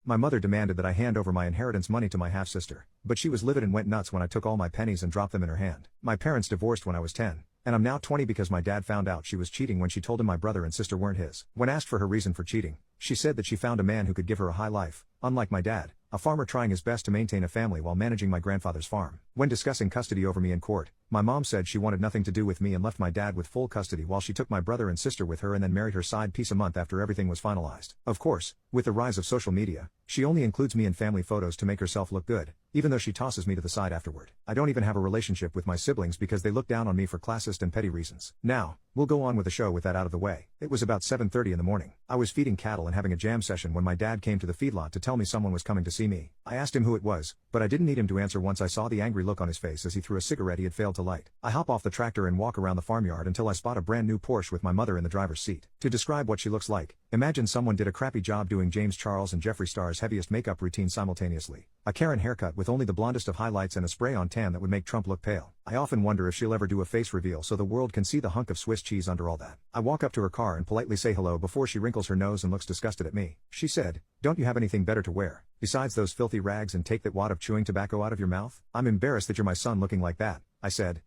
My mother demanded that I hand over my inheritance money to my half-sister, but she was livid and went nuts when I took all my pennies and dropped them in her hand. My parents divorced when I was 10. And I'm now 20 because my dad found out she was cheating when she told him my brother and sister weren't his. When asked for her reason for cheating, she said that she found a man who could give her a high life, unlike my dad, a farmer trying his best to maintain a family while managing my grandfather's farm. When discussing custody over me in court, my mom said she wanted nothing to do with me and left my dad with full custody while she took my brother and sister with her and then married her side piece a month after everything was finalized. Of course, with the rise of social media, she only includes me in family photos to make herself look good, even though she tosses me to the side afterward. I don't even have a relationship with my siblings because they look down on me for classist and petty reasons. Now, we'll go on with the show with that out of the way. It was about 7:30 in the morning. I was feeding cattle and having a jam session when my dad came to the feedlot to tell me someone was coming to see me. I asked him who it was, but I didn't need him to answer once I saw the angry look on his face as he threw a cigarette he had failed to light. I hop off the tractor and walk around the farmyard until I spot a brand new Porsche with my mother in the driver's seat. To describe what she looks like, imagine someone did a crappy job doing James Charles and Jeffree Star's heaviest makeup routine simultaneously. A Karen haircut with only the blondest of highlights and a spray-on tan that would make Trump look pale. I often wonder if she'll ever do a face reveal so the world can see the hunk of Swiss cheese under all that. I walk up to her car and politely say hello before she wrinkles her nose and looks disgusted at me. She said, "Don't you have anything better to wear, besides those filthy rags, and take that wad of chewing tobacco out of your mouth? I'm embarrassed that you're my son looking like that." I said,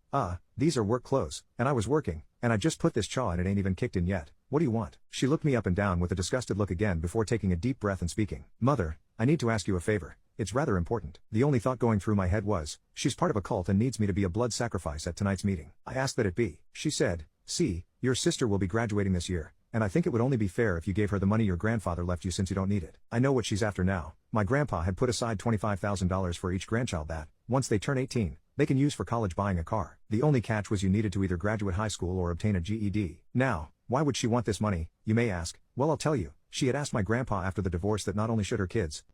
these are work clothes, and I was working, and I just put this chaw and it ain't even kicked in yet. What do you want?" She looked me up and down with a disgusted look again before taking a deep breath and speaking. "Mother, I need to ask you a favor. It's rather important." The only thought going through my head was, she's part of a cult and needs me to be a blood sacrifice at tonight's meeting. I asked that it be. She said, "See, your sister will be graduating this year, and I think it would only be fair if you gave her the money your grandfather left you since you don't need it. I know what she's after now. My grandpa had put aside $25,000 for each grandchild that, once they turn 18, they can use for college buying a car. The only catch was you needed to either graduate high school or obtain a GED. Now, why would she want this money, you may ask? Well, I'll tell you. She had asked my grandpa after the divorce that not only should her kids,